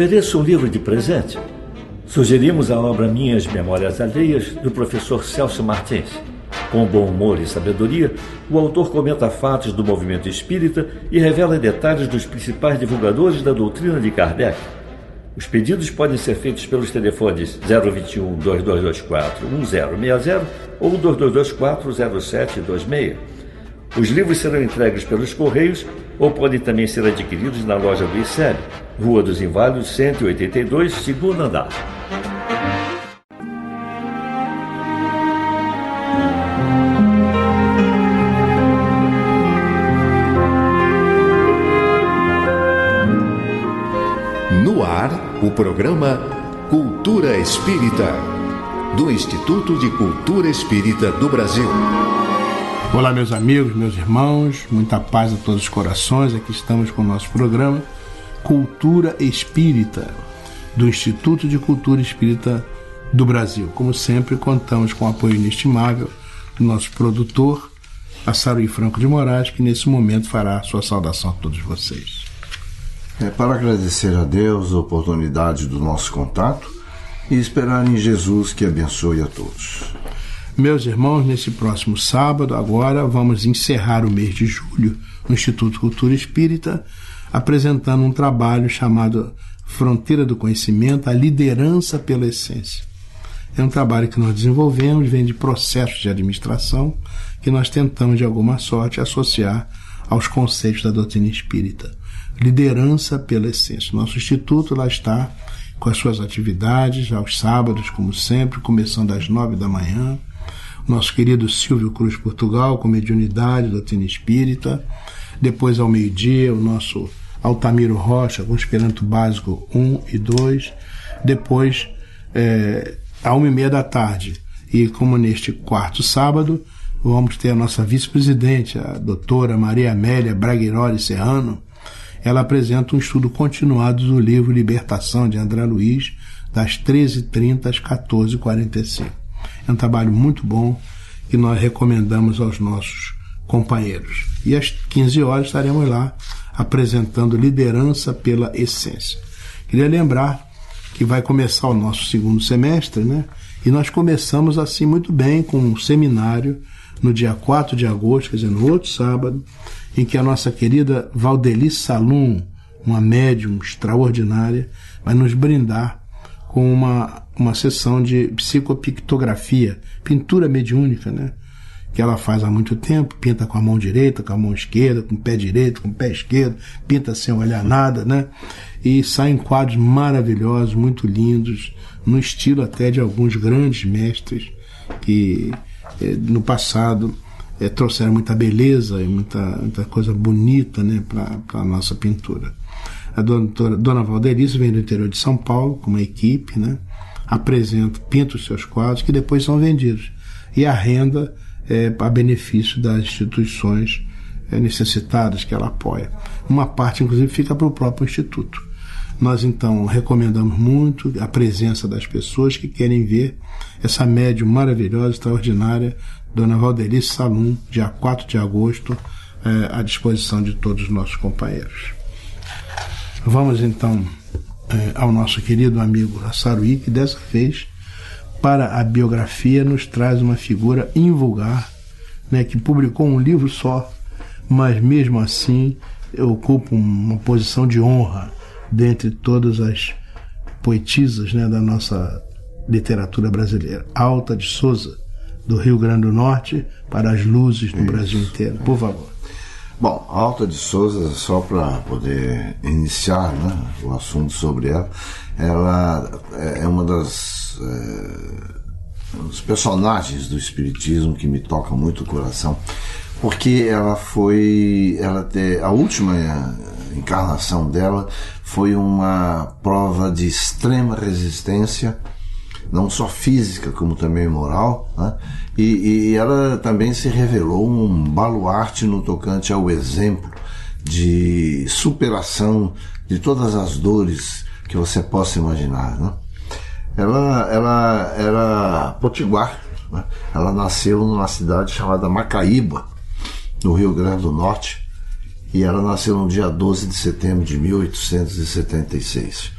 ofereço um livro de presente. Sugerimos a obra Minhas Memórias Alheias, do professor Celso Martins. Com bom humor e sabedoria, o autor comenta fatos do movimento espírita e revela detalhes dos principais divulgadores da doutrina de Kardec. Os pedidos podem ser feitos pelos telefones 021 2224 1060 ou 2224 0726. Os livros serão entregues pelos Correios ou podem também ser adquiridos na loja do ICEB, Rua dos Inválidos, 182, segundo andar. No ar, o programa Cultura Espírita, do Instituto de Cultura Espírita do Brasil. Olá, meus amigos, meus irmãos, muita paz a todos os corações. Aqui estamos com o nosso programa Cultura Espírita, do Instituto de Cultura Espírita do Brasil. Como sempre, contamos com o apoio inestimável do nosso produtor, Assaruí Franco de Moraes, que nesse momento fará a sua saudação a todos vocês. Para agradecer a Deus a oportunidade do nosso contato e esperar em Jesus que abençoe a todos. Meus irmãos, nesse próximo sábado, agora, vamos encerrar o mês de julho no Instituto Cultura Espírita, apresentando um trabalho chamado Fronteira do Conhecimento, a liderança pela essência. É um trabalho que nós desenvolvemos, vem de processos de administração, que nós tentamos, de alguma sorte, associar aos conceitos da doutrina espírita. Liderança pela essência. Nosso instituto lá está com as suas atividades, aos sábados, como sempre, começando às 9 da manhã. Nosso querido Silvio Cruz Portugal, com mediunidade, doutrina espírita. Depois, ao meio-dia, o nosso Altamiro Rocha, com Esperanto Básico 1 e 2. Depois, à 1h30 da tarde. E como neste quarto sábado, vamos ter a nossa vice-presidente, a doutora Maria Amélia Braguiroli Serrano. Ela apresenta um estudo continuado do livro Libertação, de André Luiz, das 13h30 às 14h45. É um trabalho muito bom que nós recomendamos aos nossos companheiros. E às 15 horas estaremos lá apresentando Liderança pela Essência. Queria lembrar que vai começar o nosso segundo semestre, né? E nós começamos assim muito bem com um seminário no dia 4 de agosto, quer dizer, no outro sábado, em que a nossa querida Valdelice Salum, uma médium extraordinária, vai nos brindar com uma sessão de psicopictografia, pintura mediúnica, né? Que ela faz há muito tempo, pinta com a mão direita, com a mão esquerda, com o pé direito, com o pé esquerdo, pinta sem olhar nada, né? E saem quadros maravilhosos, muito lindos, no estilo até de alguns grandes mestres que no passado trouxeram muita beleza e muita coisa bonita, né, para a nossa pintura. A dona Valdelice vem do interior de São Paulo com uma equipe, né, pinta os seus quadros que depois são vendidos. E a renda é a benefício das instituições necessitadas que ela apoia. Uma parte, inclusive, fica para o próprio Instituto. Nós, então, recomendamos muito a presença das pessoas que querem ver essa médium maravilhosa, extraordinária, Dona Valdelice Salum, dia 4 de agosto, à disposição de todos os nossos companheiros. Vamos, então, ao nosso querido amigo Assaruí, que dessa vez, para a biografia, nos traz uma figura invulgar, né, que publicou um livro só, mas mesmo assim ocupa uma posição de honra dentre todas as poetisas, né, da nossa literatura brasileira. Alta de Souza, do Rio Grande do Norte, para as luzes do Brasil inteiro. Por favor. Bom, Alta de Souza, só para poder iniciar, né, o assunto sobre ela é uma dos personagens do Espiritismo que me toca muito o coração, porque a última encarnação dela foi uma prova de extrema resistência, não só física, como também moral, né? E ela também se revelou um baluarte no tocante ao exemplo de superação de todas as dores que você possa imaginar, né? Ela era potiguar, né? Ela nasceu numa cidade chamada Macaíba, no Rio Grande do Norte, e ela nasceu no dia 12 de setembro de 1876.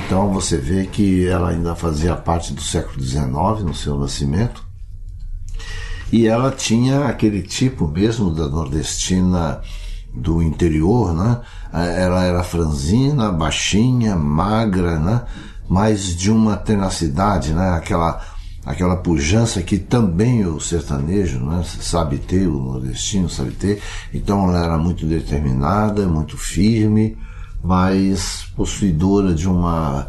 Então você vê que ela ainda fazia parte do século XIX no seu nascimento, e ela tinha aquele tipo mesmo da nordestina do interior, né? Ela era franzina, baixinha, magra, né? Mas de uma tenacidade, né? Aquela pujança que também o sertanejo, né, sabe ter, o nordestino sabe ter. Então ela era muito determinada, muito firme, mas possuidora de uma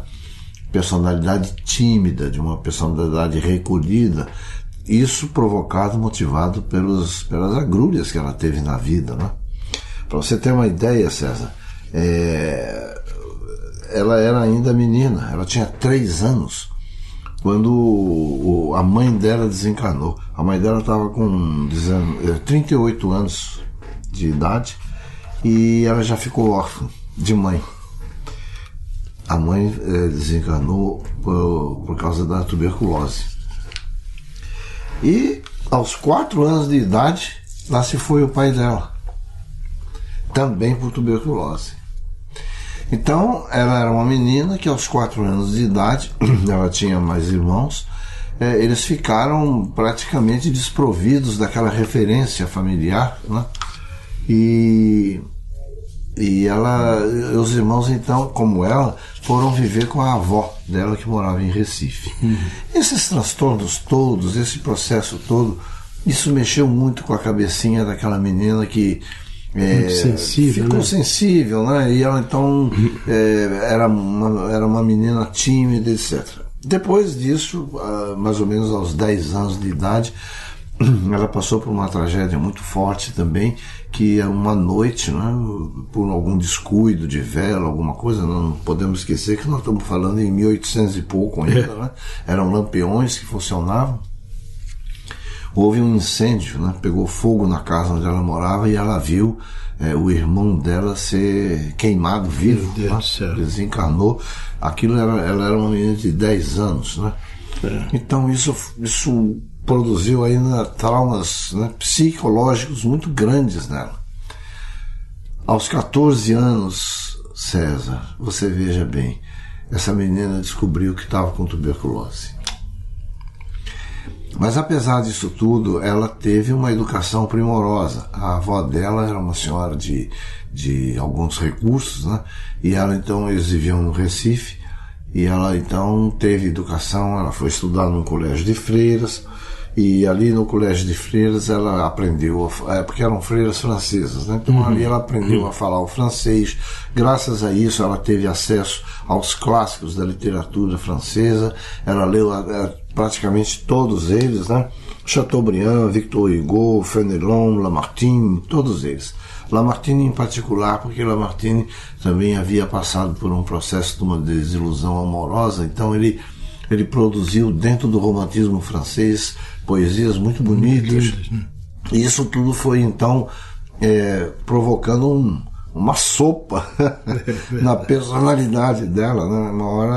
personalidade tímida, de uma personalidade recolhida. Isso provocado, motivado pelas agrulhas que ela teve na vida, né? Para você ter uma ideia, César, ela era ainda menina, ela tinha 3 anos quando a mãe dela desencarnou. A mãe dela estava com 38 anos de idade e ela já ficou órfã de mãe. A mãe desencarnou por causa da tuberculose. E aos 4 anos de idade, lá se foi o pai dela, também por tuberculose. Então, ela era uma menina que aos 4 anos de idade, ela tinha mais irmãos, eles ficaram praticamente desprovidos daquela referência familiar, né? E os irmãos, então, como ela, foram viver com a avó dela que morava em Recife. Esses transtornos todos, esse processo todo, isso mexeu muito com a cabecinha daquela menina que sensível, ficou, né? Sensível, né? E ela então era uma menina tímida, etc. Depois disso, mais ou menos aos 10 anos de idade, ela passou por uma tragédia muito forte também, que uma noite, né, por algum descuido de vela, alguma coisa, não podemos esquecer que nós estamos falando em 1800 e pouco ainda, né? Eram lampiões que funcionavam. Houve um incêndio, né? Pegou fogo na casa onde ela morava e ela viu o irmão dela ser queimado vivo, né? Desencarnou. Ela era uma menina de 10 anos, né? Então isso produziu ainda traumas, né, psicológicos muito grandes nela. Aos 14 anos, César, você veja bem, essa menina descobriu que estava com tuberculose. Mas apesar disso tudo, ela teve uma educação primorosa. A avó dela era uma senhora de alguns recursos, né? E ela então, eles viviam no Recife, e ela então teve educação, ela foi estudar num colégio de freiras, e ali no colégio de freiras ela aprendeu, porque eram freiras francesas, né? Então ali ela aprendeu a falar o francês. Graças a isso ela teve acesso aos clássicos da literatura francesa. Ela leu praticamente todos eles, né? Chateaubriand, Victor Hugo, Fenelon, Lamartine, todos eles. Lamartine em particular, porque Lamartine também havia passado por um processo de uma desilusão amorosa, então ele produziu dentro do romantismo francês poesias muito bonitas. E isso tudo foi então provocando uma sopa na personalidade dela, né? Uma hora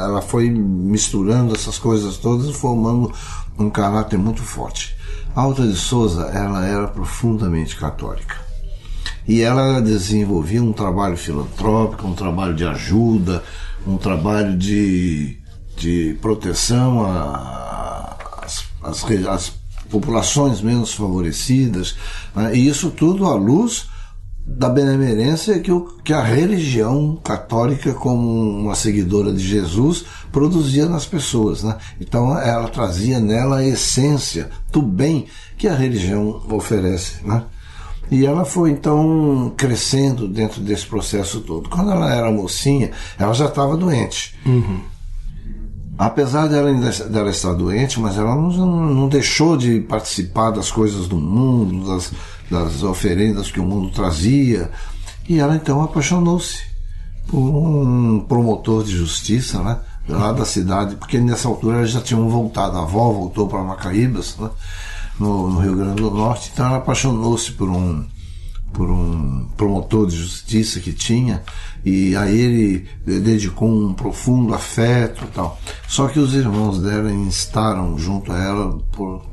ela foi misturando essas coisas todas e formando um caráter muito forte. A Alta de Souza, ela era profundamente católica. E ela desenvolvia um trabalho filantrópico, um trabalho de ajuda, um trabalho de proteção às populações menos favorecidas, né? E isso tudo à luz da benemerência que a religião católica, como uma seguidora de Jesus, produzia nas pessoas, né? Então ela trazia nela a essência do bem que a religião oferece, né? E ela foi então crescendo dentro desse processo todo. Quando ela era mocinha, ela já estava doente. Apesar dela estar doente, mas ela não deixou de participar das coisas do mundo, das oferendas que o mundo trazia. E ela então apaixonou-se por um promotor de justiça, né, lá da cidade, porque nessa altura eles já tinham voltado, a avó voltou para Macaíbas, né, no Rio Grande do Norte. Então ela apaixonou-se por um promotor de justiça que tinha, e a ele dedicou um profundo afeto e tal. Só que os irmãos dela instaram junto a ela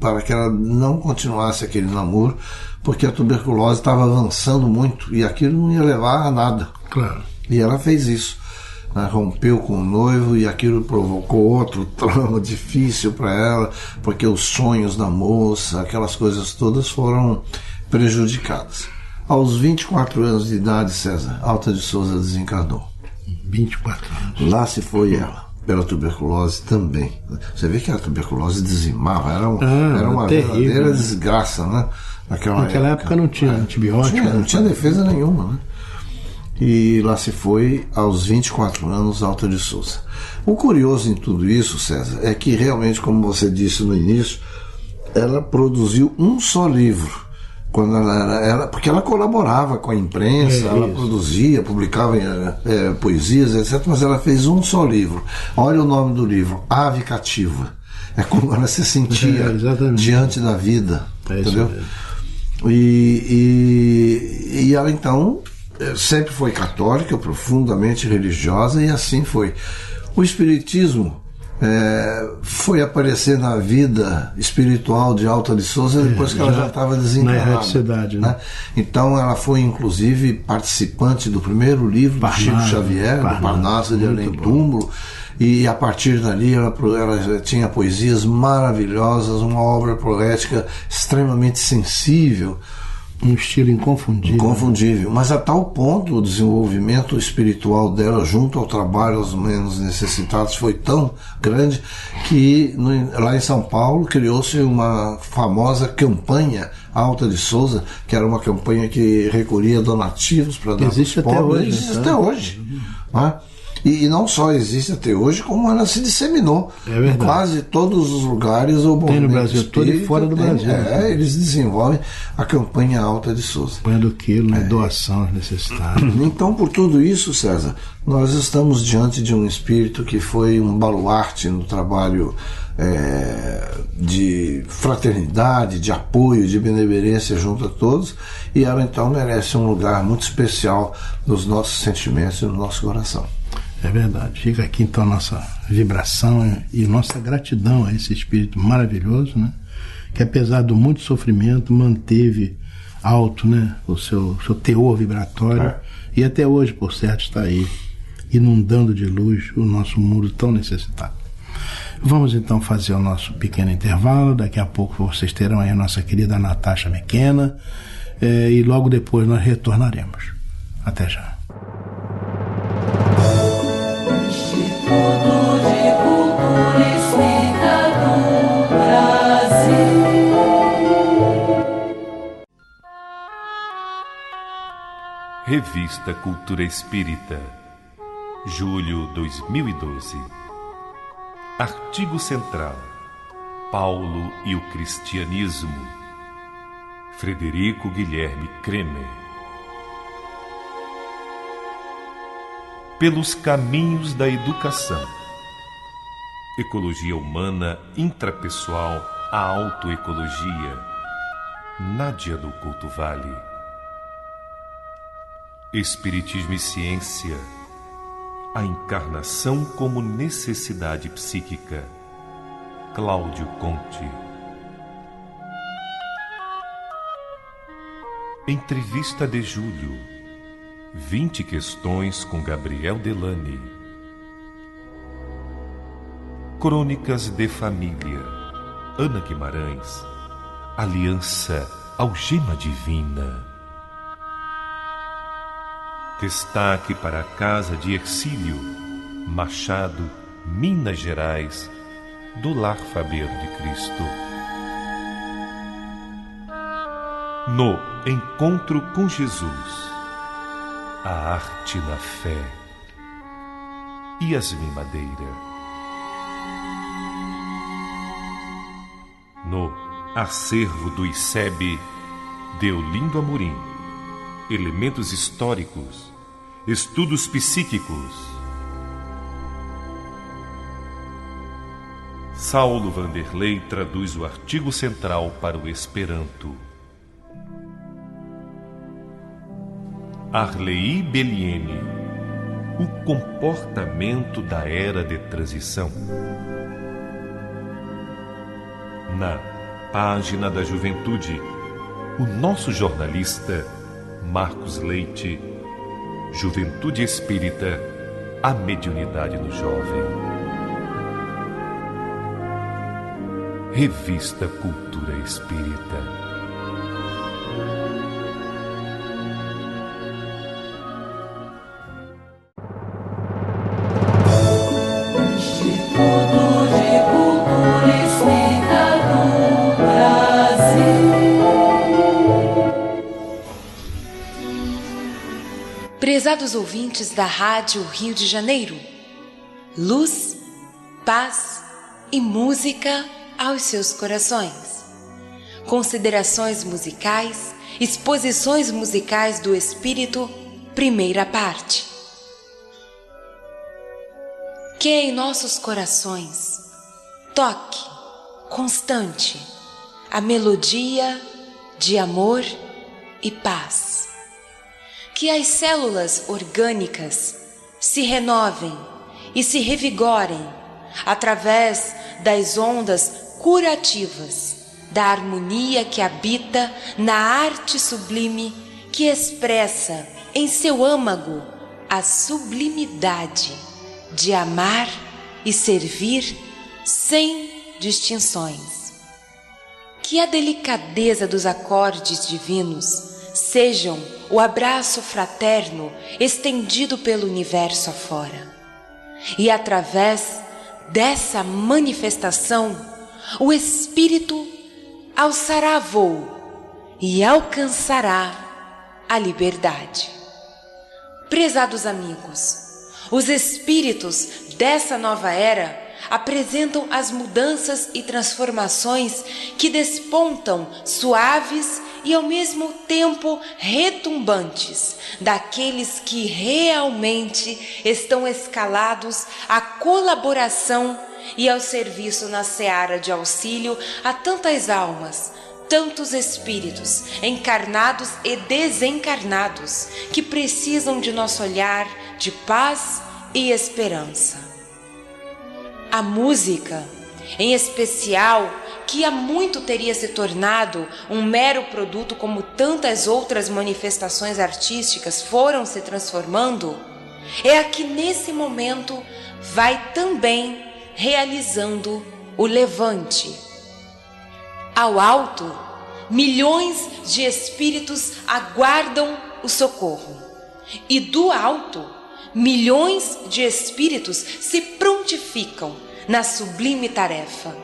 para que ela não continuasse aquele namoro, porque a tuberculose estava avançando muito e aquilo não ia levar a nada. Claro. E ela fez isso. né, rompeu com o noivo e aquilo provocou outro trauma difícil para ela, porque os sonhos da moça, aquelas coisas todas foram prejudicadas. Aos 24 anos de idade, César, Alta de Souza desencarnou. 24 anos. Lá se foi ela, pela tuberculose também. Você vê que a tuberculose dizimava, era uma verdadeira desgraça, né? Naquela época não tinha antibiótico. Não tinha defesa nenhuma, né? E lá se foi aos 24 anos, Alta de Souza. O curioso em tudo isso, César, é que realmente, como você disse no início, ela produziu um só livro. Quando porque ela colaborava com a imprensa, ela produzia, publicava poesias, etc., mas ela fez um só livro. Olha o nome do livro, Ave Cativa. É como ela se sentia diante da vida, entendeu? E ela então sempre foi católica, profundamente religiosa, e assim foi. O espiritismo foi aparecer na vida espiritual de Alta de Souza depois que ela já estava desencarnada. Na erraticidade, né? Então ela foi inclusive participante do primeiro livro do Chico Xavier, do Parnaso de Além Túmulo, e a partir dali ela tinha poesias maravilhosas, uma obra poética extremamente sensível. Um estilo inconfundível. Inconfundível. Mas a tal ponto o desenvolvimento espiritual dela junto ao trabalho aos menos necessitados foi tão grande que lá em São Paulo criou-se uma famosa campanha Alta de Souza, que era uma campanha que recolhia donativos para dar existe até hoje. Existe até hoje. Né? E não só existe até hoje, como ela se disseminou em quase todos os lugares. Tem no Brasil todo e fora do Brasil. Eles desenvolvem a campanha Alta de Souza. Campanha do quilo, né? Doação aos necessitados. Então, por tudo isso, César, nós estamos diante de um espírito que foi um baluarte no trabalho de fraternidade, de apoio, de benevolência junto a todos, e ela então merece um lugar muito especial nos nossos sentimentos e no nosso coração. É verdade. Fica aqui então a nossa vibração e nossa gratidão a esse espírito maravilhoso, né? Que apesar do muito sofrimento manteve alto, né? O seu teor vibratório e até hoje, por certo, está aí inundando de luz o nosso mundo tão necessitado. Vamos então fazer o nosso pequeno intervalo. Daqui a pouco vocês terão aí a nossa querida Natasha McKenna e logo depois nós retornaremos. Até já. Instituto de Cultura Espírita do Brasil. Revista Cultura Espírita, julho 2012. Artigo central: Paulo e o cristianismo. Frederico Guilherme Kremer. Pelos caminhos da educação. Ecologia humana intrapessoal, a autoecologia. Nádia do Couto Vale. Espiritismo e ciência. A encarnação como necessidade psíquica. Cláudio Conte. Entrevista de julho. 20 questões com Gabriel Delany. Crônicas de família. Ana Guimarães. Aliança, algema divina. Destaque para a casa de Ercílio Machado, Minas Gerais, do Lar Fabiano de Cristo. No Encontro com Jesus, a arte na fé. Yasmin Madeira. No Acervo do ICEB, Deolindo Amorim. Elementos históricos, estudos psíquicos. Saulo Vanderlei traduz o artigo central para o Esperanto. Arley Belliene, o comportamento da era de transição. Na página da Juventude, o nosso jornalista Marcos Leite, Juventude Espírita, a mediunidade no jovem. Revista Cultura Espírita. Prezados ouvintes da Rádio Rio de Janeiro, luz, paz e música aos seus corações. Considerações musicais, exposições musicais do Espírito, primeira parte. Que em nossos corações toque, constante, a melodia de amor e paz. Que as células orgânicas se renovem e se revigorem através das ondas curativas da harmonia que habita na arte sublime que expressa em seu âmago a sublimidade de amar e servir sem distinções. Que a delicadeza dos acordes divinos sejam o abraço fraterno estendido pelo universo afora. E através dessa manifestação, o Espírito alçará voo e alcançará a liberdade. Prezados amigos, os espíritos dessa nova era apresentam as mudanças e transformações que despontam suaves e ao mesmo tempo retumbantes daqueles que realmente estão escalados à colaboração e ao serviço na seara de auxílio a tantas almas, tantos espíritos, encarnados e desencarnados, que precisam de nosso olhar de paz e esperança. A música, em especial, que há muito teria se tornado um mero produto como tantas outras manifestações artísticas foram se transformando, é a que nesse momento vai também realizando o levante. Ao alto, milhões de espíritos aguardam o socorro, e do alto, milhões de espíritos se prontificam na sublime tarefa: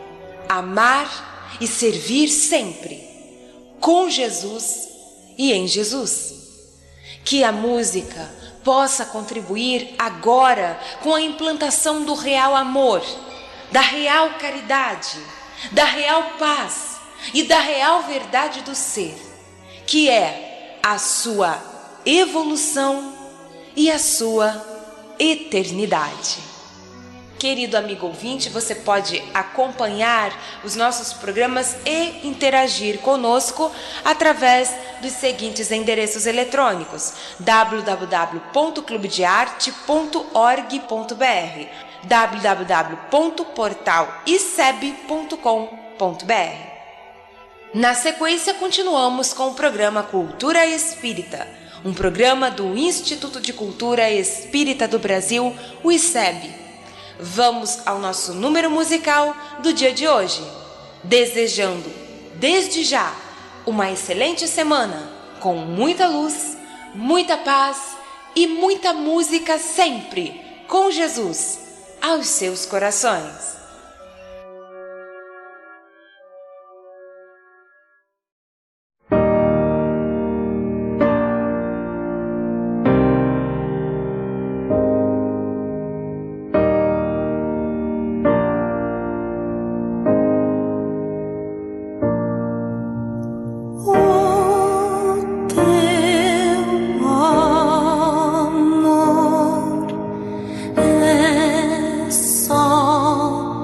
amar e servir sempre, com Jesus e em Jesus. Que a música possa contribuir agora com a implantação do real amor, da real caridade, da real paz e da real verdade do ser, que é a sua evolução e a sua eternidade. Querido amigo ouvinte, você pode acompanhar os nossos programas e interagir conosco através dos seguintes endereços eletrônicos: www.clubedearte.org.br, www.portaliseb.com.br. Na sequência, continuamos com o programa Cultura Espírita, um programa do Instituto de Cultura Espírita do Brasil, o ICEB. Vamos ao nosso número musical do dia de hoje, desejando desde já uma excelente semana, com muita luz, muita paz e muita música sempre, com Jesus aos seus corações. Amor é só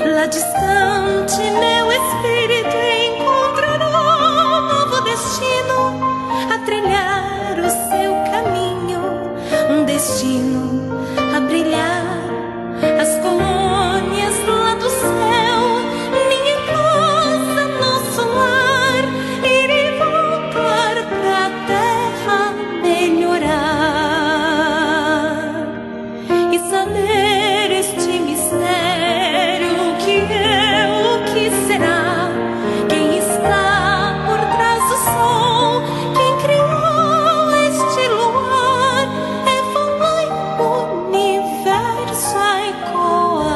lá distante meu espírito encontrará novo destino a trilhar o seu caminho, um destino a brilhar, as colônias lá do céu, minha casa, nosso lar, ir e voltar pra terra melhorar e saber este mistério que é o que será, quem está por trás do sol, quem criou este luar, é falar em universo a ecoar.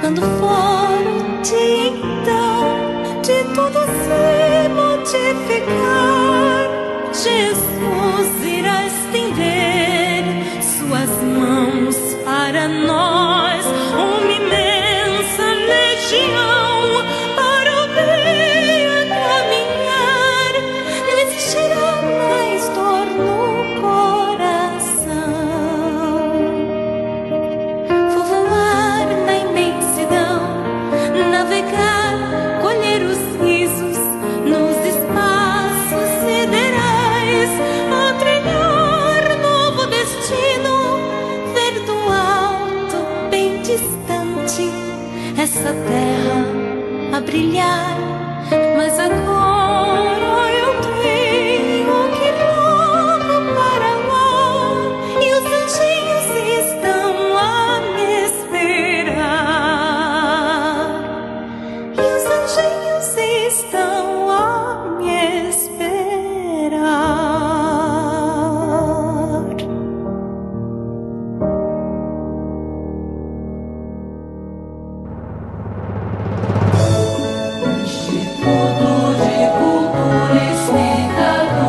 Quando for o dia então de tudo se modificar, Jesus irá estender suas mãos para nós, uma imensa legião para o bem a caminhar. Não existirá mais dor no coração. Vou voar na imensidão, navegar, colher os risos nos espaços siderais, a trilhar novo destino, ver do alto, bem distante, essa terra a brilhar. Mas agora eu tenho que ir logo para lá, e os anjinhos estão a me esperar, e os anjinhos estão a me esperar. Instituto de Cultura Espírita do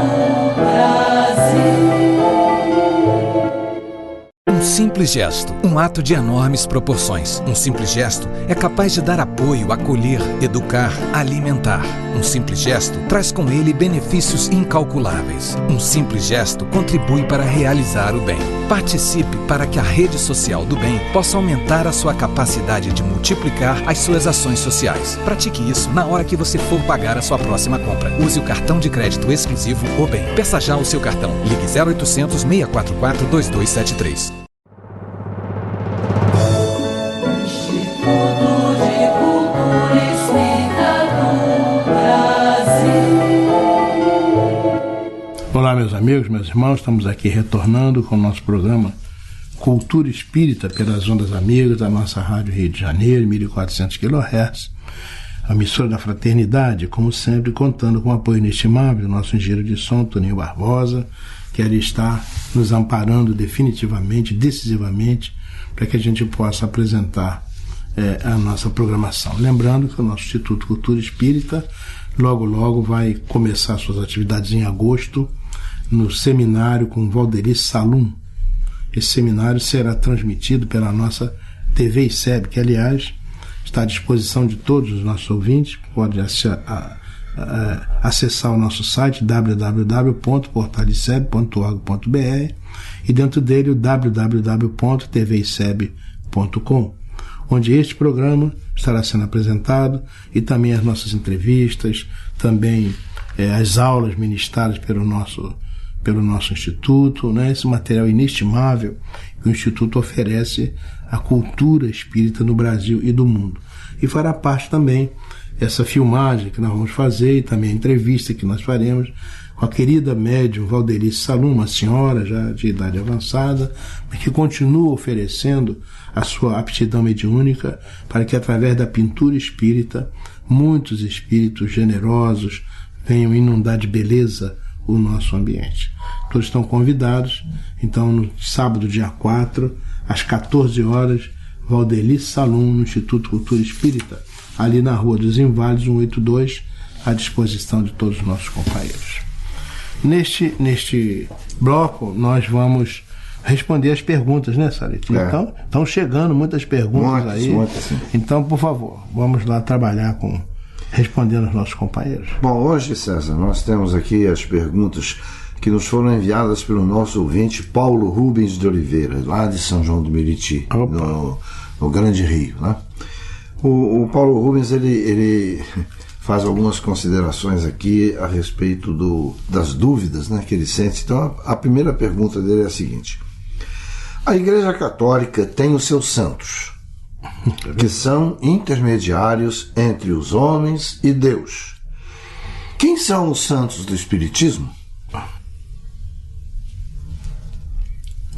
Brasil. Um simples gesto, um ato de enormes proporções. Um simples gesto é capaz de dar apoio, acolher, educar, alimentar. Um simples gesto traz com ele benefícios incalculáveis. Um simples gesto contribui para realizar o bem. Participe para que a rede social do bem possa aumentar a sua capacidade de multiplicar as suas ações sociais. Pratique isso na hora que você for pagar a sua próxima compra. Use o cartão de crédito exclusivo O Bem. Peça já o seu cartão. Ligue 0800 644 2273. Instituto de Cultura Espírita do Brasil. Olá, meus amigos, meus irmãos, estamos aqui retornando com o nosso programa Cultura Espírita pelas ondas amigas da nossa Rádio Rio de Janeiro, 1400 kHz, a emissora da Fraternidade, como sempre, contando com o apoio inestimável do nosso engenheiro de som, Toninho Barbosa, que ali está nos amparando definitivamente, decisivamente, para que a gente possa apresentar a nossa programação. Lembrando que o nosso Instituto Cultura Espírita logo logo vai começar suas atividades em agosto no seminário com Valderi Salum. Esse seminário será transmitido pela nossa TV ICEB, que aliás está à disposição de todos os nossos ouvintes. Pode acessar o nosso site www.portaliceb.org.br e dentro dele o www.tviceb.com, onde este programa estará sendo apresentado e também as nossas entrevistas, também as aulas ministradas pelo nosso Instituto, né? Esse material inestimável que o Instituto oferece à cultura espírita no Brasil e do mundo. E fará parte também essa filmagem que nós vamos fazer e também a entrevista que nós faremos com a querida médium Valderi Salum, uma senhora já de idade avançada, mas que continua oferecendo a sua aptidão mediúnica para que, através da pintura espírita, muitos espíritos generosos venham inundar de beleza o nosso ambiente. Todos estão convidados. Então, no sábado, dia 4, às 14 horas, Valderi Salum, no Instituto Cultura Espírita, ali na Rua dos Inválidos, 182, à disposição de todos os nossos companheiros. Neste bloco, nós vamos responder as perguntas, né, Sarete? Então, estão chegando muitas perguntas aí. Então, por favor, vamos lá trabalhar respondendo aos nossos companheiros. Bom, hoje, César, nós temos aqui as perguntas que nos foram enviadas pelo nosso ouvinte Paulo Rubens de Oliveira, lá de São João do Meriti, no Grande Rio, né? O Paulo Rubens, ele faz algumas considerações aqui a respeito das dúvidas, né, que ele sente. Então, a primeira pergunta dele é a seguinte: a Igreja Católica tem os seus santos, que são intermediários entre os homens e Deus. Quem são os santos do Espiritismo?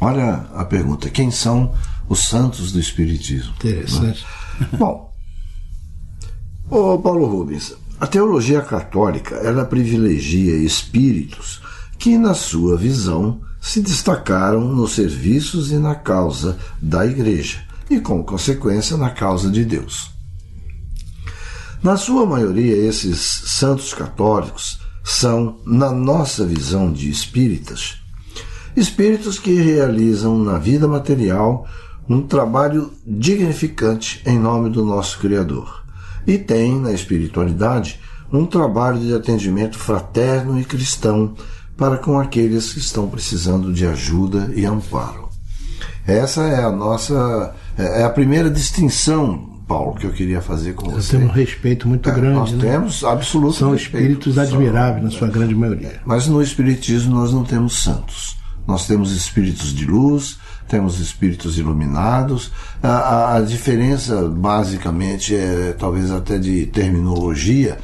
Olha a pergunta: quem são os santos do Espiritismo? Interessante. Né? Bom, ô Paulo Rubens, a teologia católica, ela privilegia espíritos que, na sua visão, se destacaram nos serviços e na causa da Igreja e, como consequência, na causa de Deus. Na sua maioria, esses santos católicos são, na nossa visão de espíritas, espíritos que realizam na vida material um trabalho dignificante em nome do nosso Criador e têm, na espiritualidade, um trabalho de atendimento fraterno e cristão para com aqueles que estão precisando de ajuda e amparo. Essa é a primeira distinção, Paulo, que eu queria fazer com você. Nós temos um respeito muito grande. Nós temos absoluto São respeito. espíritos admiráveis, na sua grande maioria. Mas no Espiritismo nós não temos santos. Nós temos espíritos de luz, temos espíritos iluminados. A diferença, basicamente, é talvez até de terminologia,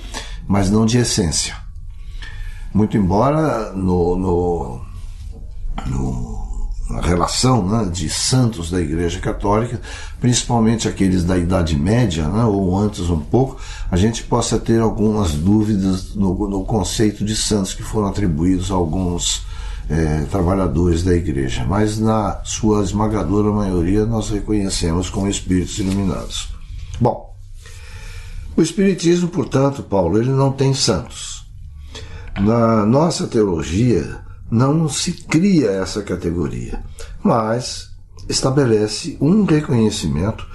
mas não de essência. Muito embora na relação, né, de santos da Igreja Católica, principalmente aqueles da Idade Média, né, ou antes um pouco, a gente possa ter algumas dúvidas no conceito de santos que foram atribuídos a alguns trabalhadores da Igreja, mas na sua esmagadora maioria nós reconhecemos como espíritos iluminados. Bom, o Espiritismo, portanto, Paulo, ele não tem santos. Na nossa teologia não se cria essa categoria, mas estabelece um reconhecimento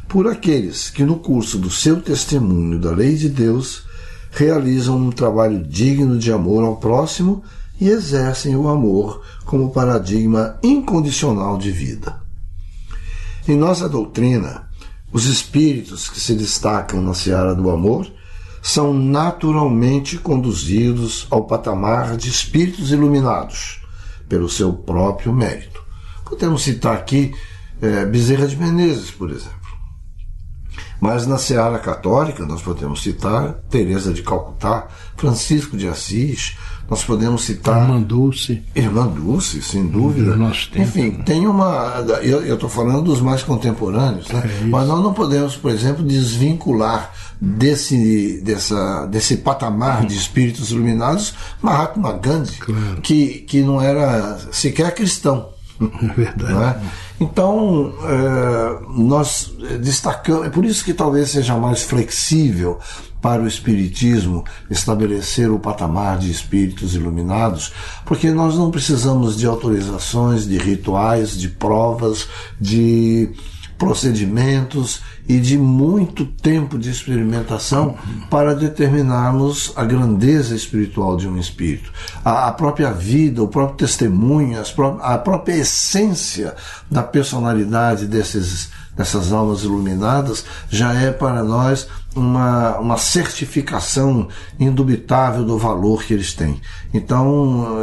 por aqueles que, no curso do seu testemunho da lei de Deus, realizam um trabalho digno de amor ao próximo e exercem o amor como paradigma incondicional de vida. Em nossa doutrina, os espíritos que se destacam na seara do amor são naturalmente conduzidos ao patamar de espíritos iluminados pelo seu próprio mérito. Podemos citar aqui Bezerra de Menezes, por exemplo. Mas na seara católica nós podemos citar Teresa de Calcutá, Francisco de Assis, nós podemos citar Irmã Dulce, sem dúvida. Enfim, tem uma... Eu estou falando dos mais contemporâneos, né? Mas nós não podemos, por exemplo, desvincular desse patamar de espíritos iluminados Mahatma Gandhi, claro, que não era sequer cristão. É verdade. Não é? Então, nós destacamos, é por isso que talvez seja mais flexível para o Espiritismo estabelecer o patamar de espíritos iluminados, porque nós não precisamos de autorizações, de rituais, de provas, de procedimentos e de muito tempo de experimentação para determinarmos a grandeza espiritual de um espírito. A própria vida, o próprio testemunho, a própria essência da personalidade dessas almas iluminadas já é para nós uma certificação indubitável do valor que eles têm. Então,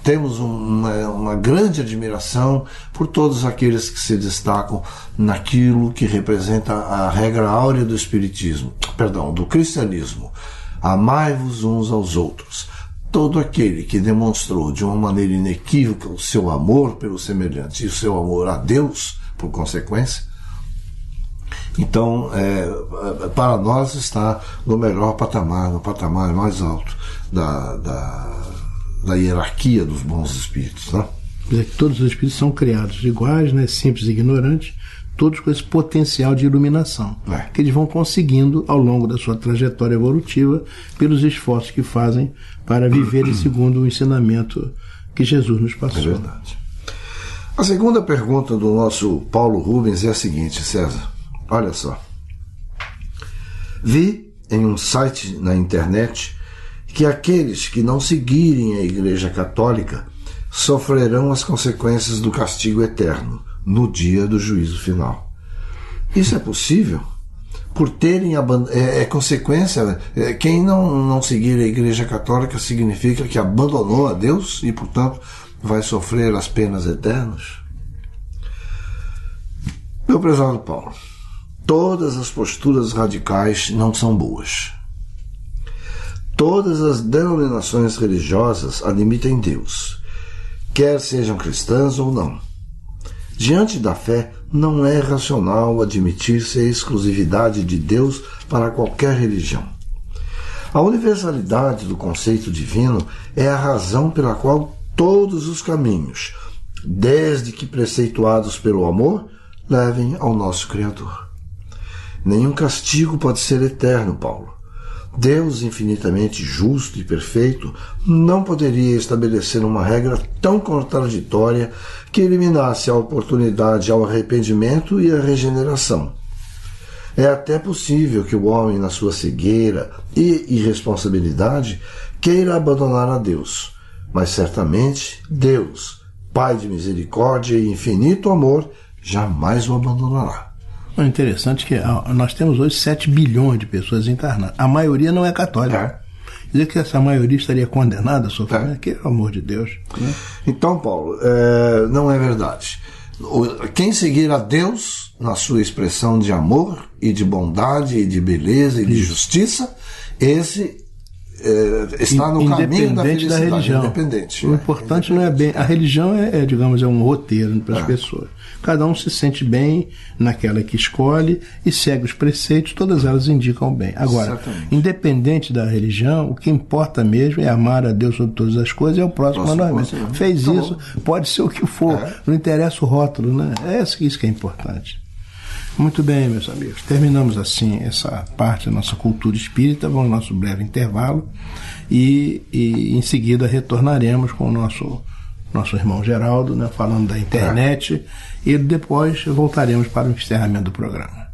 temos uma grande admiração por todos aqueles que se destacam naquilo que representa a regra áurea do do cristianismo. Amai-vos uns aos outros. Todo aquele que demonstrou de uma maneira inequívoca o seu amor pelo semelhante e o seu amor a Deus, por consequência, então, para nós está no melhor patamar, no patamar mais alto da hierarquia dos bons espíritos, né? Todos os espíritos são criados iguais, né, simples e ignorantes, todos com esse potencial de iluminação, que eles vão conseguindo ao longo da sua trajetória evolutiva pelos esforços que fazem para viverem segundo o ensinamento que Jesus nos passou. É verdade. A segunda pergunta do nosso Paulo Rubens é a seguinte, César. Olha só. Vi em um site na internet que aqueles que não seguirem a Igreja Católica sofrerão as consequências do castigo eterno no dia do juízo final. Isso é possível? Por terem consequência. Quem não seguir a Igreja Católica significa que abandonou a Deus e, portanto, vai sofrer as penas eternas? Meu prezado Paulo, todas as posturas radicais não são boas. Todas as denominações religiosas admitem Deus, quer sejam cristãs ou não. Diante da fé, não é racional admitir-se a exclusividade de Deus para qualquer religião. A universalidade do conceito divino é a razão pela qual todos os caminhos, desde que preceituados pelo amor, levem ao nosso Criador. Nenhum castigo pode ser eterno, Paulo. Deus, infinitamente justo e perfeito, não poderia estabelecer uma regra tão contraditória que eliminasse a oportunidade ao arrependimento e à regeneração. É até possível que o homem, na sua cegueira e irresponsabilidade, queira abandonar a Deus, mas certamente Deus, Pai de misericórdia e infinito amor, jamais o abandonará. O interessante é que nós temos hoje 7 bilhões de pessoas encarnadas. A maioria não é católica. Dizer que essa maioria estaria condenada a sofrer, que amor de Deus. Né? Então, Paulo, não é verdade. Quem seguir a Deus na sua expressão de amor e de bondade e de beleza e de justiça, esse está no caminho da felicidade, da religião. Independente. O importante não é bem... A religião digamos, é um roteiro para as pessoas. Cada um se sente bem naquela que escolhe e segue os preceitos, todas elas indicam bem. Agora, independente da religião, o que importa mesmo é amar a Deus sobre todas as coisas e ao próximo manualmente. Fez isso, pode ser o que for, não interessa o rótulo, né? É isso que é importante. Muito bem, meus amigos, terminamos assim essa parte da nossa cultura espírita. Vamos ao nosso breve intervalo e em seguida retornaremos com o nosso irmão Geraldo, né, falando da internet, e depois voltaremos para o encerramento do programa.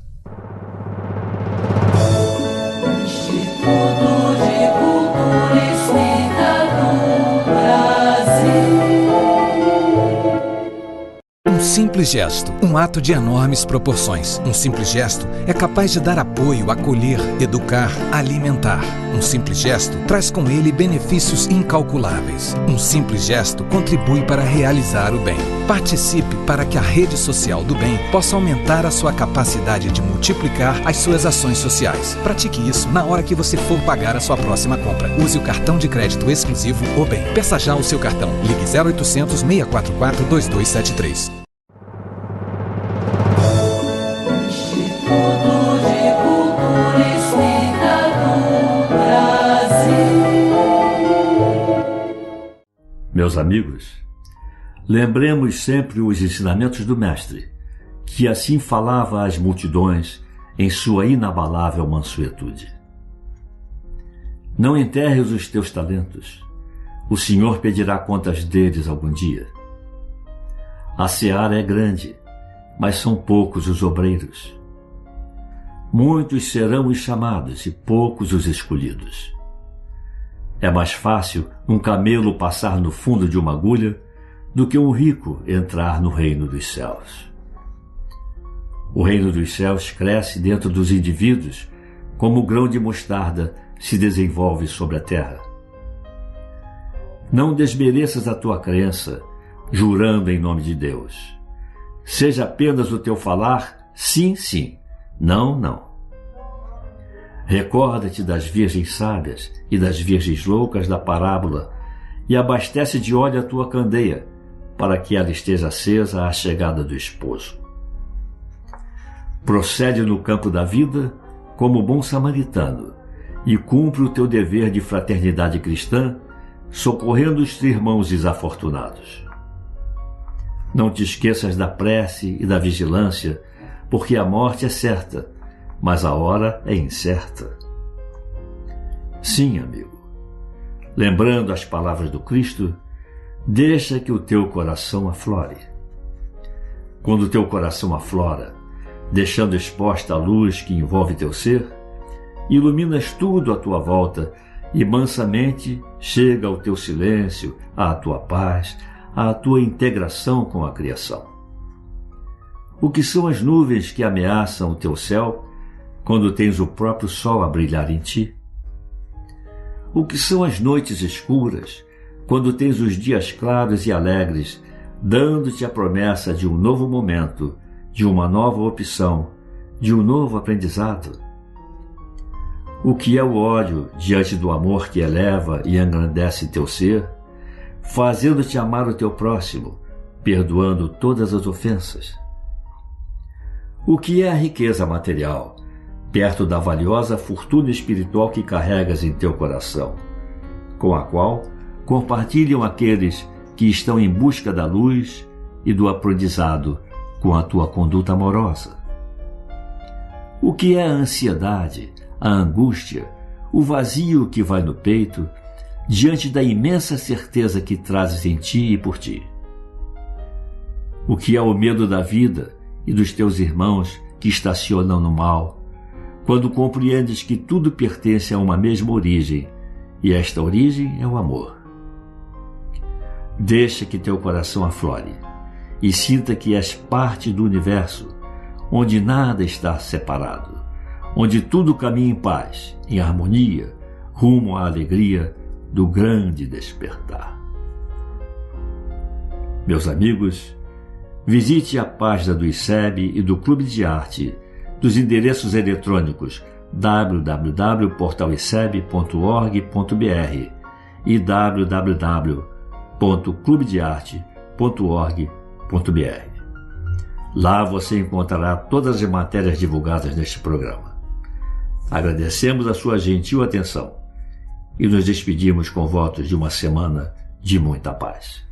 Instituto de Cultura Espírita do Brasil. Um simples gesto, um ato de enormes proporções. Um simples gesto é capaz de dar apoio, acolher, educar, alimentar. Um simples gesto traz com ele benefícios incalculáveis. Um simples gesto contribui para realizar o bem. Participe para que a rede social do bem possa aumentar a sua capacidade de multiplicar as suas ações sociais. Pratique isso na hora que você for pagar a sua próxima compra. Use o cartão de crédito exclusivo O Bem. Peça já o seu cartão. Ligue 0800 644 2273. Meus amigos, lembremos sempre os ensinamentos do Mestre, que assim falava às multidões em sua inabalável mansuetude. Não enterres os teus talentos, o Senhor pedirá contas deles algum dia. A seara é grande, mas são poucos os obreiros. Muitos serão os chamados e poucos os escolhidos. É mais fácil um camelo passar no fundo de uma agulha do que um rico entrar no reino dos céus. O reino dos céus cresce dentro dos indivíduos como o grão de mostarda se desenvolve sobre a terra. Não desmereças a tua crença, jurando em nome de Deus. Seja apenas o teu falar sim, sim, não, não. Recorda-te das virgens sábias e das virgens loucas da parábola e abastece de óleo a tua candeia, para que ela esteja acesa à chegada do esposo. Procede no campo da vida como bom samaritano e cumpre o teu dever de fraternidade cristã, socorrendo os irmãos desafortunados. Não te esqueças da prece e da vigilância, porque a morte é certa, mas a hora é incerta. Sim, amigo. Lembrando as palavras do Cristo, deixa que o teu coração aflore. Quando o teu coração aflora, deixando exposta a luz que envolve teu ser, iluminas tudo à tua volta e mansamente chega ao teu silêncio, à tua paz, à tua integração com a criação. O que são as nuvens que ameaçam o teu céu quando tens o próprio sol a brilhar em ti? O que são as noites escuras quando tens os dias claros e alegres, dando-te a promessa de um novo momento, de uma nova opção, de um novo aprendizado? O que é o ódio diante do amor que eleva e engrandece teu ser, fazendo-te amar o teu próximo, perdoando todas as ofensas? O que é a riqueza material, perto da valiosa fortuna espiritual que carregas em teu coração, com a qual compartilham aqueles que estão em busca da luz e do aprendizado com a tua conduta amorosa? O que é a ansiedade, a angústia, o vazio que vai no peito, diante da imensa certeza que trazes em ti e por ti? O que é o medo da vida e dos teus irmãos que estacionam no mal, quando compreendes que tudo pertence a uma mesma origem, e esta origem é o amor? Deixa que teu coração aflore e sinta que és parte do universo, onde nada está separado, onde tudo caminha em paz, em harmonia, rumo à alegria do grande despertar. Meus amigos, visite a página do ICEB e do Clube de Arte, dos endereços eletrônicos www.portaliceb.org.br e www.clubedearte.org.br. Lá você encontrará todas as matérias divulgadas neste programa. Agradecemos a sua gentil atenção e nos despedimos com votos de uma semana de muita paz.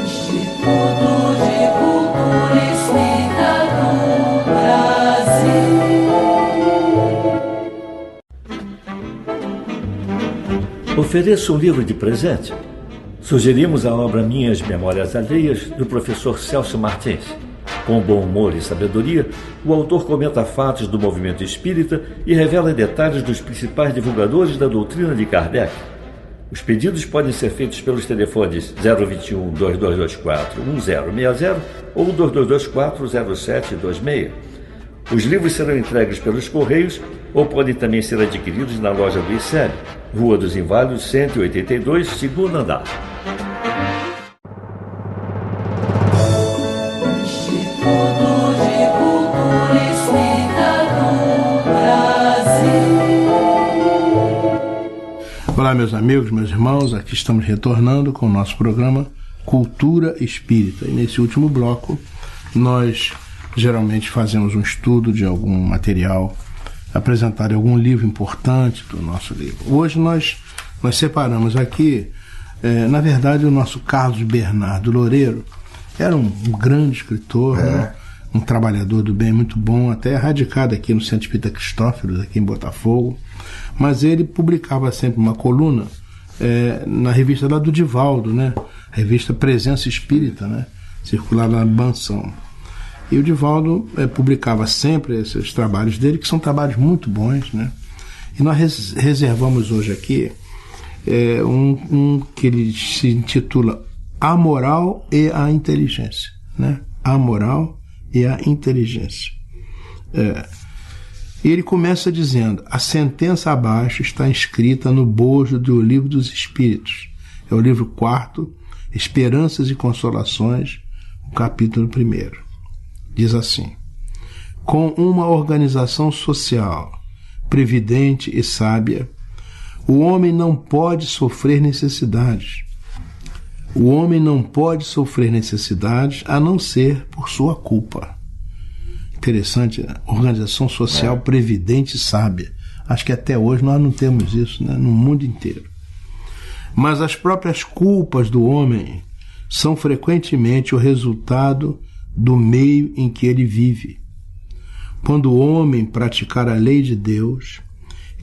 Instituto de Cultura Espírita do Brasil. Ofereço um livro de presente. Sugerimos a obra Minhas Memórias Alheias, do professor Celso Martins. Com bom humor e sabedoria, o autor comenta fatos do movimento espírita e revela detalhes dos principais divulgadores da doutrina de Kardec. Os pedidos podem ser feitos pelos telefones 021 2224 1060 ou 2224 0726. Os livros serão entregues pelos Correios ou podem também ser adquiridos na loja do ICEB, Rua dos Inválidos, 182, segundo andar. Instituto de Cultura Espírita do Brasil. Olá, meus amigos, meus irmãos, aqui estamos retornando com o nosso programa Cultura Espírita. E nesse último bloco, nós geralmente fazemos um estudo de algum material, apresentar algum livro importante do nosso livro. Hoje nós separamos aqui, na verdade, o nosso Carlos Bernardo Loureiro era um grande escritor, né? Um trabalhador do bem muito bom, até radicado aqui no Centro Espírita Cristófelos, aqui em Botafogo, mas ele publicava sempre uma coluna na revista lá do Divaldo, né? A revista Presença Espírita, né? Circulava na Bansão. E o Divaldo publicava sempre esses trabalhos dele, que são trabalhos muito bons, né? E nós reservamos hoje aqui um que ele se intitula A Moral e a Inteligência, né? A Moral e a Inteligência. E ele começa dizendo: a sentença abaixo está inscrita no bojo do Livro dos Espíritos. É o livro 4, Esperanças e Consolações, o capítulo 1. Diz assim: com uma organização social previdente e sábia, o homem não pode sofrer necessidades. O homem não pode sofrer necessidades a não ser por sua culpa. Interessante, né? Organização social previdente e sábia. Acho que até hoje nós não temos isso, né? No mundo inteiro. Mas as próprias culpas do homem são frequentemente o resultado do meio em que ele vive. Quando o homem praticar a lei de Deus,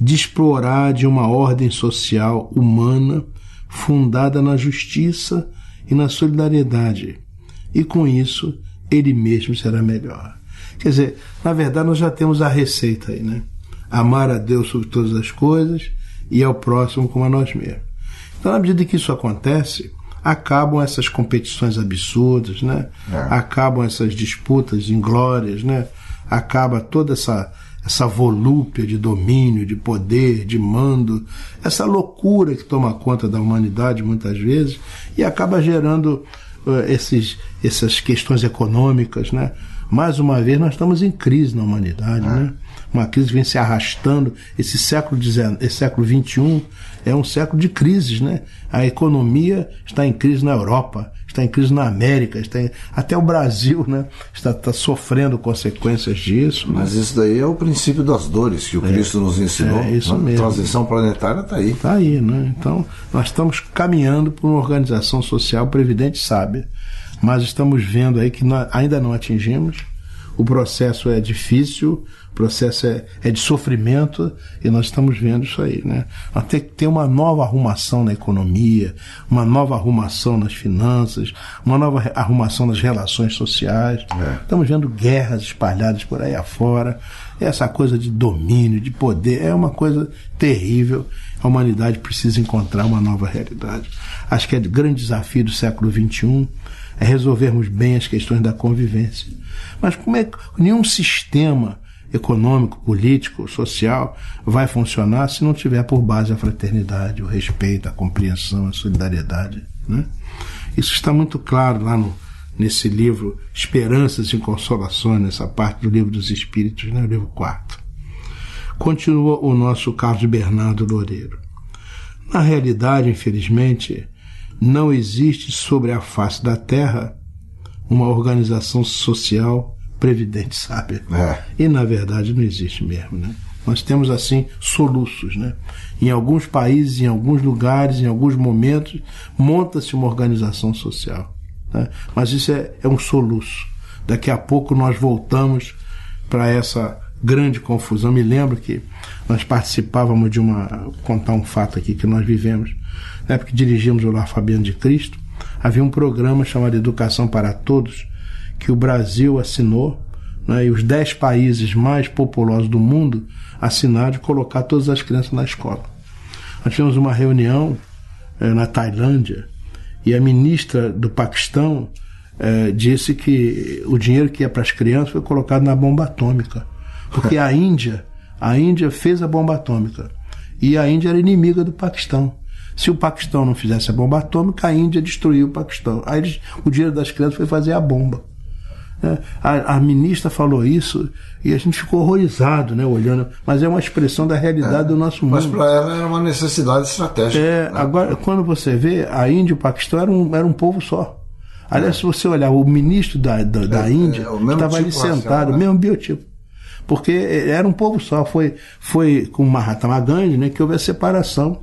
disporá de uma ordem social humana fundada na justiça e na solidariedade, e com isso ele mesmo será melhor. Quer dizer, na verdade nós já temos a receita aí, né? amar a Deus sobre todas as coisas e ao próximo como a nós mesmos. Então, na medida que isso acontece, acabam essas competições absurdas, né? Acabam essas disputas inglórias, né? Acaba toda essa volúpia de domínio, de poder, de mando, essa loucura que toma conta da humanidade muitas vezes e acaba gerando essas questões econômicas, né? Mais uma vez nós estamos em crise na humanidade, né? Uma crise que vem se arrastando. Esse século XXI é um século de crises, né? A economia está em crise na Europa, está em crise na América, até o Brasil, né? Está sofrendo consequências disso. Mas né? Isso daí é o princípio das dores que o Cristo nos ensinou. É isso mesmo. A transição planetária está aí. Está aí, né? Então, nós estamos caminhando por uma organização social previdente e sábia, mas estamos vendo aí que nós ainda não atingimos. O processo é difícil, o processo é de sofrimento e nós estamos vendo isso aí, né? Nós temos que ter uma nova arrumação na economia, uma nova arrumação nas finanças, uma nova arrumação nas relações sociais. Estamos vendo guerras espalhadas por aí afora. Essa coisa de domínio, de poder, é uma coisa terrível. A humanidade precisa encontrar uma nova realidade. Acho que é o grande desafio do século XXI é resolvermos bem as questões da convivência. Mas como é que nenhum sistema econômico, político, social vai funcionar se não tiver por base a fraternidade, o respeito, a compreensão, a solidariedade, né? Isso está muito claro lá nesse livro Esperanças e Consolações, nessa parte do Livro dos Espíritos, né? O livro 4. Continua o nosso Carlos Bernardo Loureiro. Na realidade, infelizmente, não existe sobre a face da Terra uma organização social previdente, sábia. E, na verdade, não existe mesmo, né? Nós temos, assim, soluços, né? Em alguns países, em alguns lugares, em alguns momentos, monta-se uma organização social, né? Mas isso é um soluço. Daqui a pouco nós voltamos para essa grande confusão. Me lembro que nós participávamos de vou contar um fato aqui que nós vivemos. Na época que dirigimos o Lar Fabiano de Cristo, havia um programa chamado Educação para Todos, que o Brasil assinou, né, e os 10 países mais populosos do mundo assinaram de colocar todas as crianças na escola. Nós tivemos uma reunião na Tailândia e a ministra do Paquistão disse que o dinheiro que ia para as crianças foi colocado na bomba atômica, porque a Índia fez a bomba atômica e a Índia era inimiga do Paquistão. Se o Paquistão não fizesse a bomba atômica, a Índia destruiu o Paquistão. Aí o dinheiro das crianças foi fazer a bomba. A ministra falou isso e a gente ficou horrorizado, né, olhando. Mas é uma expressão da realidade do nosso mundo. Mas para ela era uma necessidade estratégica. Né? Agora, quando você vê, a Índia e o Paquistão era um povo só. Aliás, se você olhar, o ministro da Índia estava ali sentado, o mesmo biotipo. Porque era um povo só. Foi com Mahatma Gandhi, né, que houve a separação.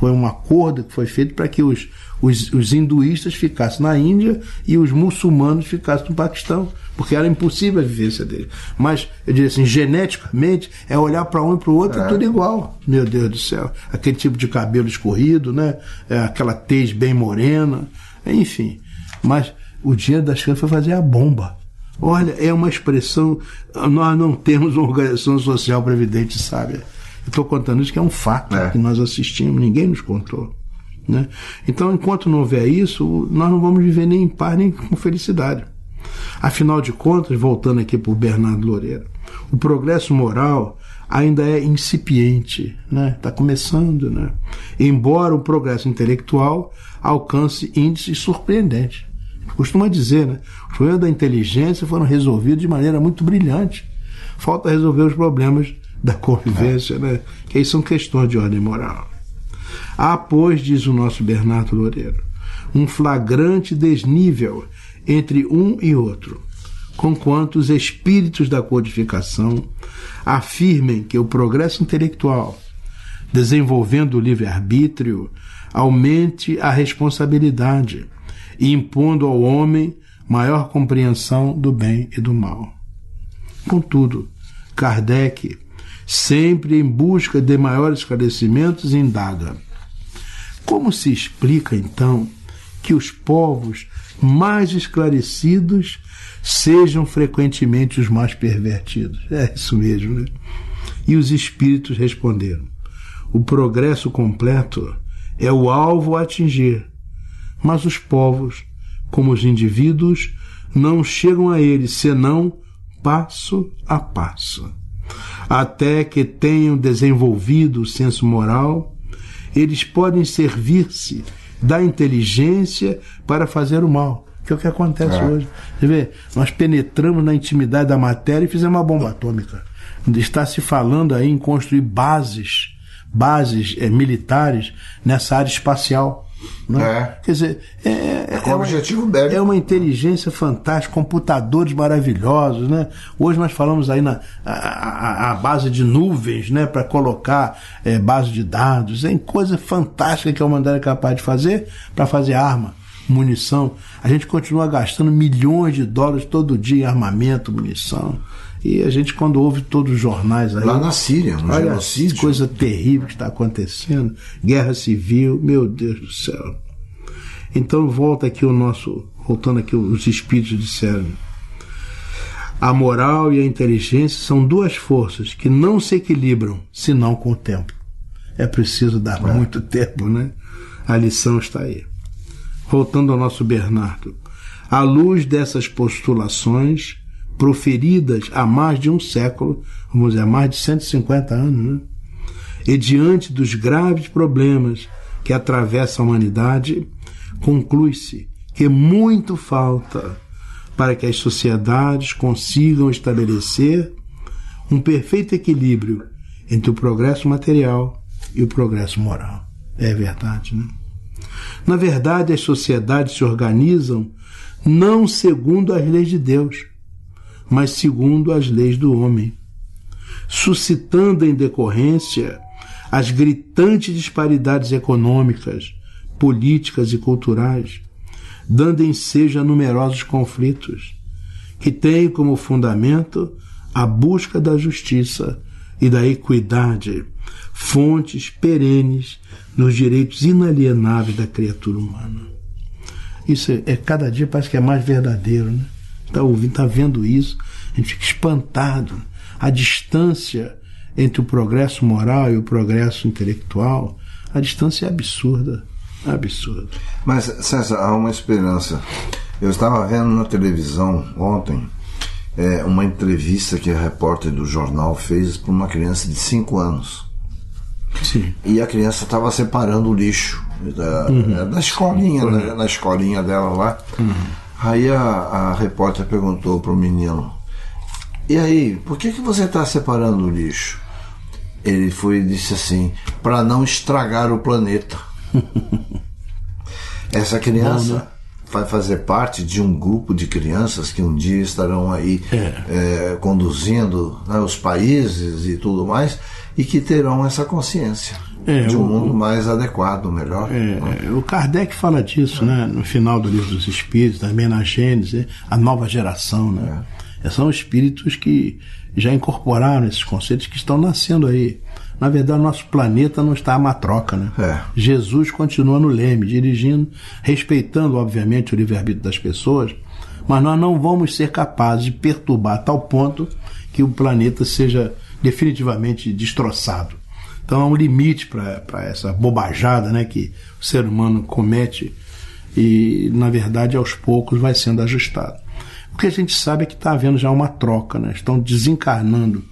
Foi um acordo que foi feito para que os hinduístas ficassem na Índia e os muçulmanos ficassem no Paquistão, porque era impossível a vivência deles. Mas, eu diria assim, geneticamente, é olhar para um e para o outro, é tudo igual. Meu Deus do céu. Aquele tipo de cabelo escorrido, né? Aquela tez bem morena, enfim. Mas o dinheiro das crianças foi fazer a bomba. Olha, é uma expressão, nós não temos uma organização social previdente sábia. Estou contando isso que é um fato que nós assistimos, ninguém nos contou, né? Então, enquanto não houver isso, nós não vamos viver nem em paz, nem com felicidade. Afinal de contas, voltando aqui para o Bernardo Loureiro, o progresso moral ainda é incipiente, né? Está começando, né? Embora o progresso intelectual alcance índices surpreendentes. Costuma dizer, né? Os problemas da inteligência foram resolvidos de maneira muito brilhante. Falta resolver os problemas da convivência, né? Que aí são questões de ordem moral. Há, pois, diz o nosso Bernardo Loureiro, um flagrante desnível entre um e outro, conquanto os espíritos da codificação afirmem que o progresso intelectual, desenvolvendo o livre-arbítrio, aumente a responsabilidade e impondo ao homem maior compreensão do bem e do mal. Contudo, Kardec, sempre em busca de maiores esclarecimentos, indaga: como se explica, então, que os povos mais esclarecidos sejam frequentemente os mais pervertidos? É isso mesmo, né? E os espíritos responderam: o progresso completo é o alvo a atingir, mas os povos, como os indivíduos, não chegam a ele senão passo a passo. Até que tenham desenvolvido o senso moral, eles podem servir-se da inteligência para fazer o mal, que é o que acontece hoje. Você vê, nós penetramos na intimidade da matéria e fizemos uma bomba atômica. Está se falando aí em construir bases militares nessa área espacial. Né? Quer dizer, com objetivo bélico. É uma inteligência fantástica, computadores maravilhosos, né? Hoje nós falamos aí a base de nuvens, né, para colocar base de dados, coisa fantástica que a humanidade é capaz de fazer para fazer arma, munição. A gente continua gastando milhões de dólares todo dia em armamento, munição. E a gente, quando ouve todos os jornais aí, lá na Síria, no genocídio, coisa terrível que está acontecendo, guerra civil, meu Deus do céu. Então voltando aqui os espíritos disseram: a moral e a inteligência são duas forças que não se equilibram senão com o tempo. É preciso dar muito tempo, né? A lição está aí. Voltando ao nosso Bernardo, à luz dessas postulações proferidas há mais de um século, vamos dizer, há mais de 150 anos, né? E diante dos graves problemas que atravessam a humanidade, conclui-se que muito falta para que as sociedades consigam estabelecer um perfeito equilíbrio entre o progresso material e o progresso moral. É verdade, né? Na verdade, as sociedades se organizam não segundo as leis de Deus, mas segundo as leis do homem, suscitando em decorrência as gritantes disparidades econômicas, políticas e culturais, dando ensejo a numerosos conflitos, que têm como fundamento a busca da justiça e da equidade, fontes perenes nos direitos inalienáveis da criatura humana. Isso cada dia parece que é mais verdadeiro, né? Está vendo isso, a gente fica espantado. A distância entre o progresso moral e o progresso intelectual, a distância é absurda. Absurda. Mas, César, há uma esperança. Eu estava vendo na televisão ontem uma entrevista que a repórter do jornal fez para uma criança de 5 anos. Sim. E a criança estava separando o lixo da escolinha, na escolinha dela lá. Aí a repórter perguntou para o menino: e aí, por que você está separando o lixo? Ele foi e disse assim: para não estragar o planeta. Essa criança, bom, né? Vai fazer parte de um grupo de crianças que um dia estarão aí conduzindo, né, os países e tudo mais, e que terão essa consciência de um mundo mais adequado, melhor. O Kardec fala disso, né, no final do Livro dos Espíritos, também na Gênesis, a nova geração, né? São espíritos que já incorporaram esses conceitos, que estão nascendo aí. Na verdade, nosso planeta não está a matroca, né? Jesus continua no leme, dirigindo, respeitando, obviamente, o livre-arbítrio das pessoas, mas nós não vamos ser capazes de perturbar a tal ponto que o planeta seja definitivamente destroçado. Então há um limite para essa bobajada, né, que o ser humano comete e, na verdade, aos poucos vai sendo ajustado. O que a gente sabe é que está havendo já uma troca, né? Estão desencarnando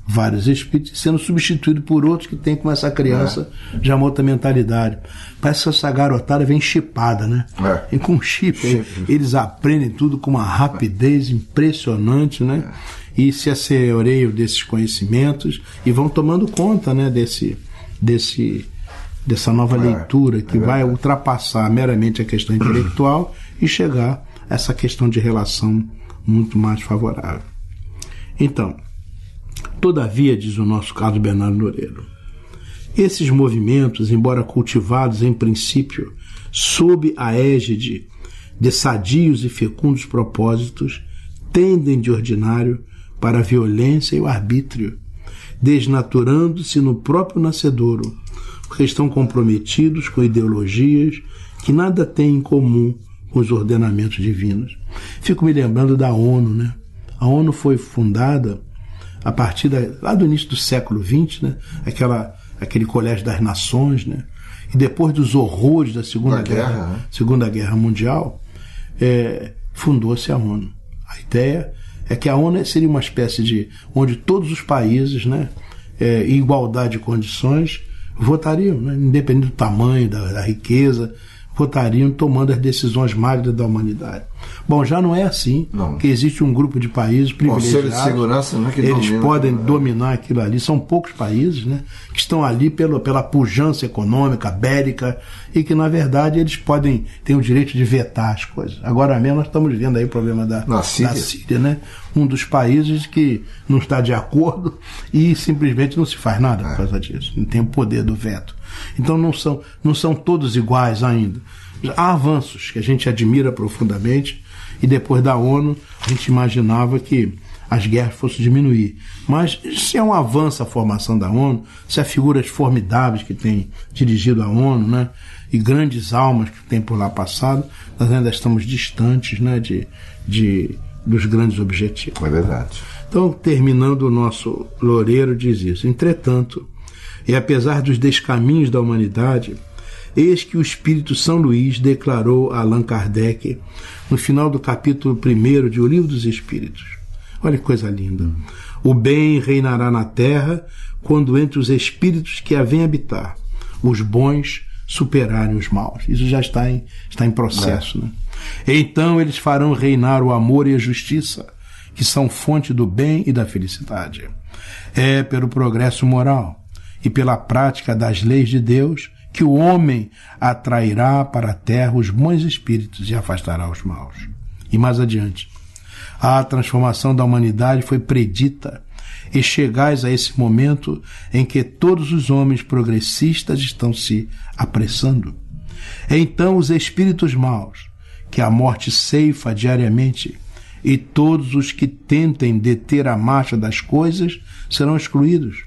vários espíritos sendo substituídos por outros que têm com essa criança já uma outra mentalidade. Parece que essa garotada vem chipada, né? E com chip, eles aprendem tudo com uma rapidez impressionante, né? E se asseoreiam desses conhecimentos e vão tomando conta, né, dessa nova leitura que vai ultrapassar meramente a questão intelectual e chegar a essa questão de relação muito mais favorável. Então, todavia, diz o nosso Carlos Bernardo Loureiro, esses movimentos, embora cultivados em princípio sob a égide de sadios e fecundos propósitos, tendem de ordinário para a violência e o arbítrio, desnaturando-se no próprio nascedouro, porque estão comprometidos com ideologias que nada têm em comum com os ordenamentos divinos. Fico me lembrando da ONU, né? A ONU foi fundada a partir lá do início do século XX, né? Aquele Colégio das Nações, né? E depois dos horrores da Segunda Guerra Mundial, fundou-se a ONU. A ideia é que a ONU seria uma espécie de onde todos os países, né, em igualdade de condições, votariam, né, independente do tamanho, da riqueza, votariam tomando as decisões válidas da humanidade. Bom, já não é assim, que existe um grupo de países privilegiados. Conselho de Segurança não é que eles podem dominar aquilo ali. São poucos países, né, que estão ali pela pujança econômica, bélica, e que, na verdade, eles têm o direito de vetar as coisas. Agora mesmo nós estamos vendo aí o problema da Síria, né? Um dos países que não está de acordo e simplesmente não se faz nada por causa disso. Não tem o poder do veto. Então não são todos iguais ainda. Há avanços que a gente admira profundamente, e depois da ONU a gente imaginava que as guerras fossem diminuir. Mas se é um avanço a formação da ONU, se há figuras formidáveis que têm dirigido a ONU, né, e grandes almas que têm por lá passado, nós ainda estamos distantes, né, dos grandes objetivos. É verdade. Então, terminando, o nosso Loureiro diz isso: entretanto, e apesar dos descaminhos da humanidade, eis que o Espírito São Luís declarou a Allan Kardec, no final do capítulo 1 de O Livro dos Espíritos. Olha que coisa linda. O bem reinará na terra quando entre os espíritos que a vêm habitar, os bons superarem os maus. Isso já está em processo. Né? Então eles farão reinar o amor e a justiça, que são fonte do bem e da felicidade. É pelo progresso moral e pela prática das leis de Deus que o homem atrairá para a terra os bons espíritos e afastará os maus. E mais adiante, a transformação da humanidade foi predita, e chegais a esse momento em que todos os homens progressistas estão se apressando. Então os espíritos maus, que a morte ceifa diariamente, e todos os que tentem deter a marcha das coisas serão excluídos,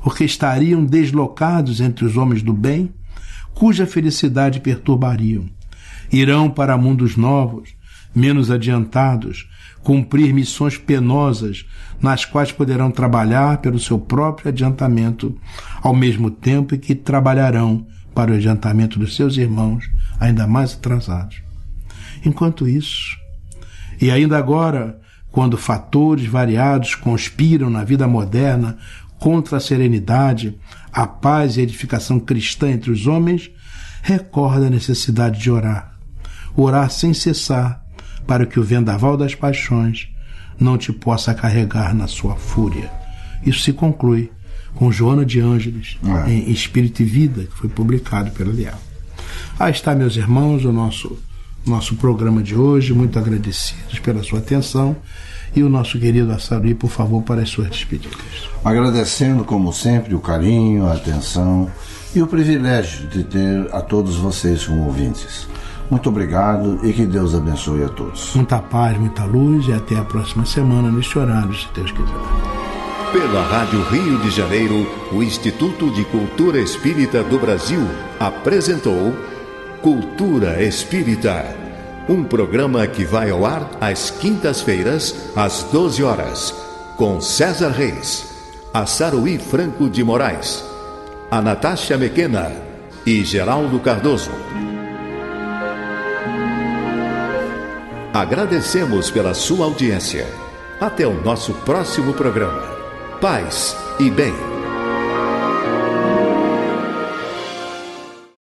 porque estariam deslocados entre os homens do bem, cuja felicidade perturbariam. Irão para mundos novos, menos adiantados, cumprir missões penosas, nas quais poderão trabalhar pelo seu próprio adiantamento, ao mesmo tempo em que trabalharão para o adiantamento dos seus irmãos, ainda mais atrasados. Enquanto isso, e ainda agora, quando fatores variados conspiram na vida moderna contra a serenidade, a paz e a edificação cristã entre os homens, recorda a necessidade de orar. Orar sem cessar, para que o vendaval das paixões não te possa carregar na sua fúria. Isso se conclui com Joana de Ângeles, em Espírito e Vida, que foi publicado pela Leal. Aí está, meus irmãos, o nosso programa de hoje, muito agradecidos pela sua atenção, e o nosso querido Assaruí, por favor, para as suas despedidas. Agradecendo, como sempre, o carinho, a atenção e o privilégio de ter a todos vocês como ouvintes. Muito obrigado e que Deus abençoe a todos. Muita paz, muita luz, e até a próxima semana, neste horário, se Deus quiser. Pela Rádio Rio de Janeiro, o Instituto de Cultura Espírita do Brasil apresentou Cultura Espírita, um programa que vai ao ar às quintas-feiras, às 12 horas, com César Reis, Assaruí Franco de Moraes, a Natasha Mequena e Geraldo Cardoso. Agradecemos pela sua audiência. Até o nosso próximo programa. Paz e bem.